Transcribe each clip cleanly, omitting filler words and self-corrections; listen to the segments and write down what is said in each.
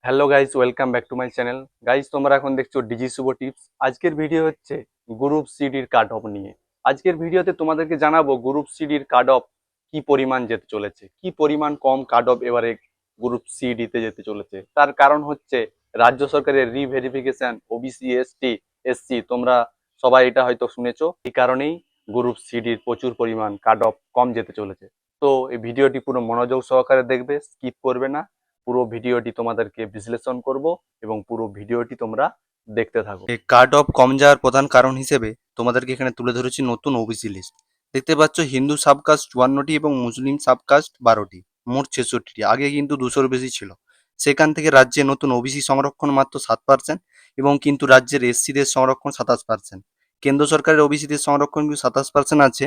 Hello guys, welcome back to my channel. Guys, তোমরা এখন দেখছো ডিজি শুভ টিপস। আজকের ভিডিও হচ্ছে গ্রুপ সিডির কাট অফ নিয়ে। আজকের ভিডিওতে তোমাদেরকে জানাবো গ্রুপ সিডির কাট অফ কি পরিমাণ যেতে চলেছে, কি পরিমাণ কম কাট অফ এবারে গ্রুপ সিডিতে যেতে চলেছে। তার কারণ হচ্ছে রাজ্য সরকারের রিভেরিফিকেশন ওবিসি এসটি এসসি, তোমরা সবাই এটা হয়তো শুনেছো। এই কারণেই গ্রুপ সিডির প্রচুর পরিমাণ কাট অফ কম যেতে চলেছে। তো এই ভিডিওটি পুরো মনোযোগ সহকারে দেখবে, স্কিপ করবে না। পুরো ভিডিওটি তোমাদেরকে বিশ্লেষণ করব এবং পুরো ভিডিওটি তোমরা দেখতে থাকো। এই কাট অফ কম যাওয়ার প্রধান কারণ হিসেবে তোমাদেরকে এখানে তুলে ধরেছি নতুন ওবিসি লিস্ট। দেখতে পাচ্ছ, হিন্দু সাবকাস্ট 54টি এবং মুসলিম সাবকাস্ট 12টি, মোট 66টি। আগে কিন্তু 200-র বেশি ছিল। সেখান থেকে রাজ্যে নতুন ওবিসি সংরক্ষণ মাত্র 7%, এবং কিন্তু রাজ্যের এসসিদের সংরক্ষণ 27%। কেন্দ্র সরকারের ওবিসিদের সংরক্ষণ কিন্তু 27% আছে।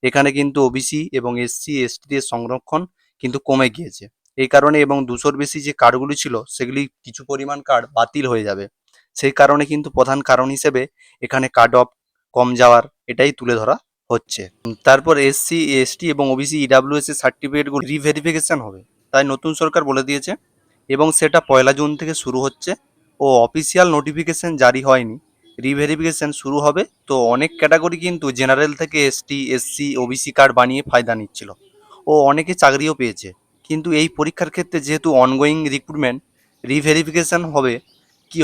এখানে কিন্তু ওবিসি এবং এসসি এসটিদের সংরক্ষণ কিন্তু কমে গিয়েছে। এই কারণে এবং 200-র বেশি যে কার্ডগুলি ছিল সেগুলি কিছু পরিমাণ কার্ড বাতিল হয়ে যাবে। সেই কারণে কিন্তু প্রধান কারণ হিসেবে এখানে কাট অফ কম যাওয়ার এটাই তুলে ধরা হচ্ছে। তারপর এসসি এসটি এবং ওবিসি ইডাব্লিউএস এর সার্টিফিকেটগুলো রিভেরিফিকেশন হবে, তাই নতুন সরকার বলে দিয়েছে, এবং সেটা 1 জুন থেকে শুরু হচ্ছে। ও অফিসিয়াল নোটিফিকেশন জারি হয়নি, রিভেরিফিকেশন শুরু হবে। তো অনেক ক্যাটাগরি কিন্তু জেনারেল থেকে এসটি এসসি ওবিসি কার্ড বানিয়ে ফায়দা নিচ্ছিল, ও অনেকে চাকরিও পেয়েছে। কিন্তু এই পরীক্ষার ক্ষেত্রে যেহেতু অনগোয়িং রিক্রুটমেন্ট, রিভেরিফিকেশন হবে, কি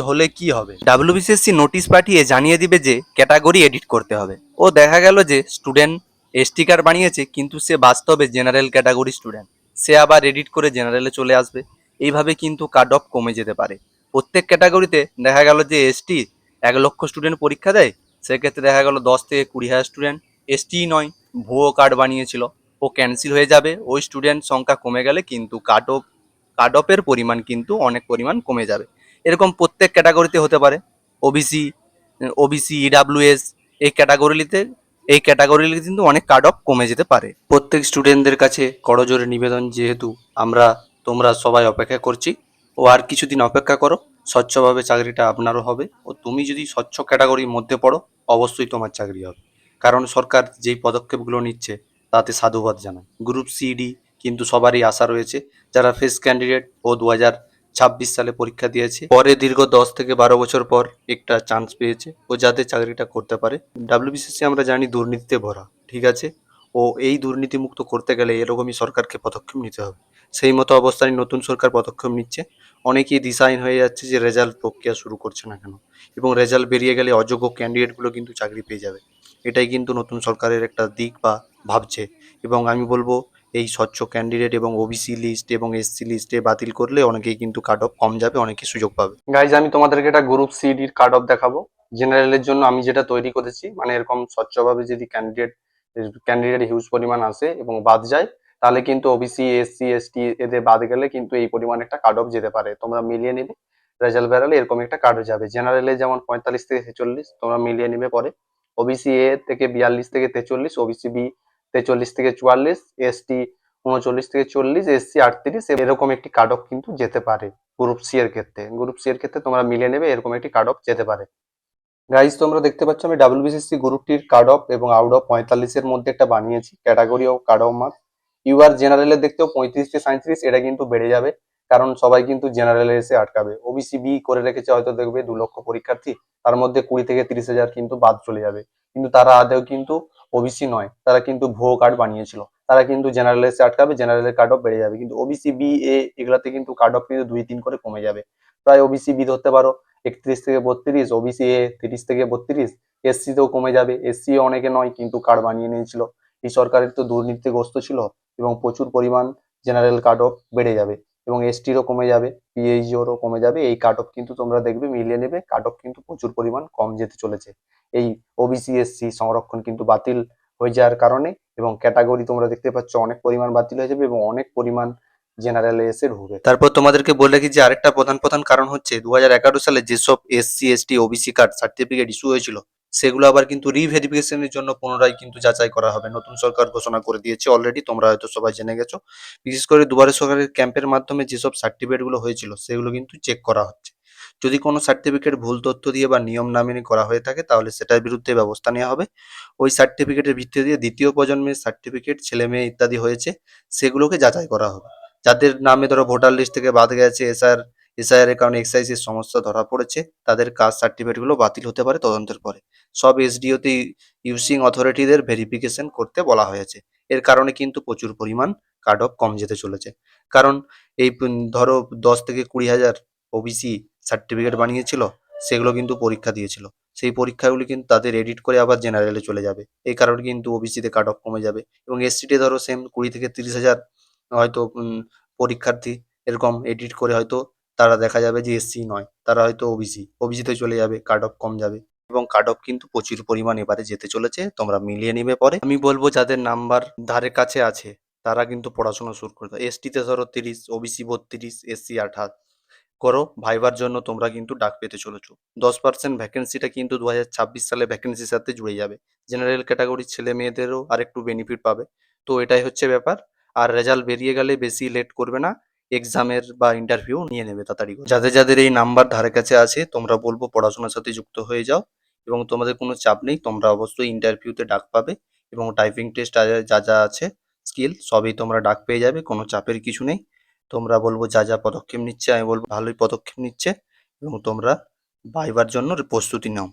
হবে, ডাব্লিউবিসিএসসি নোটিশ পাঠিয়ে জানিয়ে দিবে যে ক্যাটাগরি এডিট করতে হবে। ও দেখা গেল যে স্টুডেন্ট এসটি কার্ড বানিয়েছে কিন্তু সে বাস্তবে জেনারেল ক্যাটাগরি স্টুডেন্ট, সে আবার এডিট করে জেনারেলে চলে আসবে। এইভাবে কিন্তু কাট অফ কমে যেতে পারে। প্রত্যেক ক্যাটাগরিতে দেখা গেল যে এসটি 1 লক্ষ স্টুডেন্ট পরীক্ষা দেয়, সেক্ষেত্রে দেখা গেল 10 থেকে 20 হাজার স্টুডেন্ট এসটিই নয়, ভুয়ো কার্ড বানিয়েছিল, ও ক্যান্সেল হয়ে যাবে। ওই স্টুডেন্ট সংখ্যা কমে গেলে কিন্তু কাট অফের পরিমাণ কিন্তু অনেক পরিমাণ কমে যাবে। এরকম প্রত্যেক ক্যাটাগরিতে হতে পারে। ওবিসি ওবিসি ইডাব্লিউএস এই ক্যাটাগরিতে কিন্তু অনেক কাট অফ কমে যেতে পারে। প্রত্যেক স্টুডেন্টদের কাছে করজোরে নিবেদন, যেহেতু তোমরা সবাই অপেক্ষা করছি, ও আর কিছুদিন অপেক্ষা করো, স্বচ্ছভাবে চাকরিটা আপনারও হবে। ও তুমি যদি স্বচ্ছ ক্যাটাগরির মধ্যে পড়ো, অবশ্যই তোমার চাকরি হবে। কারণ সরকার যেই পদক্ষেপগুলো নিচ্ছে তাতে সাধুবাদ জানাই। গ্রুপ সিডি কিন্তু সবারই আশা রয়েছে, যারা ফ্রেশ ক্যান্ডিডেট ও 2026 সালে পরীক্ষা দিয়েছে, পরে দীর্ঘ 10 থেকে 12 বছর পর একটা চান্স পেয়েছে, ও যাতে চাকরিটা করতে পারে। ডাব্লিউবিসিএসসি আমরা জানি দুর্নীতিতে ভরা, ঠিক আছে। ও এই দুর্নীতি মুক্ত করতে গেলে এরকমই সরকারকে পদক্ষেপ নিতে হবে। সেই মতো অবস্থায় নতুন সরকার পদক্ষেপ নিচ্ছে। অনেকেই দিশাহীন হয়ে যাচ্ছে যে রেজাল্ট প্রক্রিয়া শুরু করছে না কেন, এবং রেজাল্ট বেরিয়ে গেলে অযোগ্য ক্যান্ডিডেটগুলো কিন্তু চাকরি পেয়ে যাবে। এটাই কিন্তু নতুন সরকারের একটা দিক বা ভাবছে। এবং আমি বলবো, এই স্বচ্ছ ক্যান্ডিডেট এবং ওবিসি লিস্ট এবং এসসি লিস্টে বাতিল করলে অনেকেই কিন্তু কাট অফ কম যাবে, অনেকে সুযোগ পাবে। গাইজ, আমি তোমাদেরকে এটা গ্রুপ সিডির কাট অফ দেখাবো। জেনারেলের জন্য আমি যেটা তৈরি করেছি, মানে এরকম স্বচ্ছভাবে যদি ক্যান্ডিডেট হিউজ পরিমাণ আসে এবং বাদ যায়, তাহলে কিন্তু ওবিসি এসসি এসটি এদের বাদ গেলে কিন্তু এই পরিমাণ একটা কাট অফ যেতে পারে। তোমরা মিলিয়ে নিবে, রেজাল্ট বেরোলে এরকম একটা কাট যাবে। জেনারেলে যেমন 45 থেকে 46, তোমরা মিলিয়ে নিবে পরে। ওবিসি এ থেকে 42 থেকে 43, ওবিসি বি 43 থেকে 44, এসটি 39 থেকে 40, এসসি 38, এরকম একটি কাট অফ কিন্তু যেতে পারে। গ্রুপ সি এর ক্ষেত্রে তোমরা মিলিয়ে নেবে, এরকম একটি কাট অফ যেতে পারে। গাইজ, তোমরা দেখতে পাচ্ছ আমি ডাব্লিউবিসিএসসি গ্রুপটির কাট অফ এবং আউট অফ 45-এর মধ্যে একটা বানিয়েছি ক্যাটাগরি ও কাট অফ মার্কস। ইউআর জেনারেলের দেখতেও 35 থেকে 37, এটা কিন্তু বেড়ে যাবে, কারণ সবাই কিন্তু জেনারেলে এসে আটকাবে। ওবিসি বি করে রেখেছে, হয়তো দেখবে 2 লক্ষ পরীক্ষার্থী, তার মধ্যে 20 থেকে 30 হাজার কিন্তু বাদ চলে যাবে। কিন্তু তারা আদেও কিন্তু ওবিসি নয়, তারা কিন্তু ভুয়ো কার্ড বানিয়েছিল, তারা কিন্তু জেনারেলে এসে আটকাবে, জেনারেলের কাট অফ বেড়ে যাবে। কিন্তু ওবিসি বি এ এগুলাতে কিন্তু কাট অফ কিন্তু 2-3 করে কমে যাবে। প্রায় ওবিসি বি ধরতে পারো 31 থেকে 32, ওবিসি এ 30 থেকে 32, এসসি তেও কমে যাবে। এসসি অনেকে নয় কিন্তু কার্ড বানিয়ে নিয়েছিল। এই সরকারের তো দুর্নীতিগ্রস্ত ছিল, এবং প্রচুর পরিমাণ জেনারেল কাট অফ বেড়ে যাবে, এবং এসটিরও কমে যাবে, পিএইচজিওরও কমে যাবে। এই কাট অফ কিন্তু তোমরা দেখবে মিলিয়ে নেবে, কাট অফ কিন্তু প্রচুর পরিমাণ কম যেতে চলেছে এই ওবিসি এসসি সংরক্ষণ কিন্তু বাতিল হয়ে যাওয়ার কারণে। এবং ক্যাটাগরি তোমরা দেখতে পাচ্ছ অনেক পরিমাণ বাতিল হয়ে যাবে, এবং অনেক পরিমাণ জেনারেলে এসে ঢুকবে। তারপর তোমাদেরকে বলে রাখি যে আরেকটা প্রধান কারণ হচ্ছে 2011 সালে যেসব SC ST OBC card certificate issue হয়েছিল, সেগুলো আবার কিন্তু রিভেরিফিকেশনের জন্য পুনরায় কিন্তু যাচাই করা হবে। নতুন সরকার ঘোষণা করে দিয়েছে অলরেডি, তোমরা হয়তো সবাই জেনে গেছো। বিশেষ করে দুয়ারে সরকারের ক্যাম্পের মাধ্যমে যেসব সার্টিফিকেট গুলো হয়েছিল সেগুলো কিন্তু চেক করা হচ্ছে। যদি কোনো সার্টিফিকেট ভুল তথ্য দিয়ে বা নিয়ম না মেনে করা হয়ে থাকে, তাহলে সেটার বিরুদ্ধে ব্যবস্থা নেওয়া হবে। ওই সার্টিফিকেটের ভিত্তি দিয়ে দ্বিতীয় প্রজন্মের সার্টিফিকেট ছেলে মেয়ে ইত্যাদি হয়েছে, সেগুলোকে যাচাই করা হবে। যাদের নামে ধরো ভোটার লিস্ট থেকে বাদ গেছে, এসআইআর এর কারণে এক্সাইজের সমস্যা ধরা পড়েছে, তাদের কাস্ট সার্টিফিকেটগুলো বাতিল হতে পারে তদন্তের পরে। সব এসডিওতে ইউজিং অথরিটিদের ভেরিফিকেশন করতে বলা হয়েছে। এর কারণে কিন্তু প্রচুর পরিমাণ কাট অফ কম যেতে চলেছে। কারণ এই ধরো 10 থেকে 20 হাজার ওবিসি সার্টিফিকেট বানিয়েছিল, সেগুলো কিন্তু পরীক্ষা দিয়েছিল। সেই পরীক্ষাগুলি কিন্তু তাদের এডিট করে আবার জেনারেলে চলে যাবে। এই কারণে কিন্তু ওবিসিতে কাট অফ কমে যাবে এবং এসসিতে ধরো সেম 20 থেকে 30 হাজার হয়তো পরীক্ষার্থী এরকম এডিট করে হয়তো তারা দেখা যাবে যে এসসি নয়, তারা হয়তো ওবিসিতে চলে যাবে, কাট অফ কম যাবে এবং কাট অফ কিন্তু প্রচুর পরিমাণ এবারে যেতে চলেছে, তোমরা মিলিয়ে নিবে পরে। আমি বলবো যাদের নাম্বার ধারে কাছে আছে তারা কিন্তু পড়াশোনা শুরু করে দাও। এসটিতে ধরো 30, ওবিসি 32, এসসি 28 করো। ভাইবার জন্য তোমরা কিন্তু ডাক পেতে চলেছো। 10% ভ্যাকেন্সিটা কিন্তু 2026 সালে ভ্যাকেন্সির সাথে জুড়ে যাবে। জেনারেল ক্যাটাগরির ছেলে মেয়েদেরও আরেকটু বেনিফিট পাবে। তো এটাই হচ্ছে ব্যাপার। আর রেজাল্ট বেরিয়ে গেলে বেশি লেট করবে না, এক্সামের বা ইন্টারভিউ নিয়ে নেবে তাড়াতাড়ি করে। যাদের যাদের এই নাম্বার ধারে কাছে আছে তোমরা বলবো পড়াশোনার সাথে যুক্ত হয়ে যাও এবং তোমাদের কোনো চাপ নেই, তোমরা অবশ্যই ইন্টারভিউতে ডাক পাবে এবং টাইপিং টেস্ট যা যা আছে স্কিল সবই তোমরা ডাক পেয়ে যাবে, কোনো চাপের কিছু নেই। তোমরা বলবো যা যা পদক্ষেপ নিচ্ছে আমি বলবো ভালোই পদক্ষেপ নিচ্ছে এবং তোমরা ভাইবার জন্য প্রস্তুতি নাও।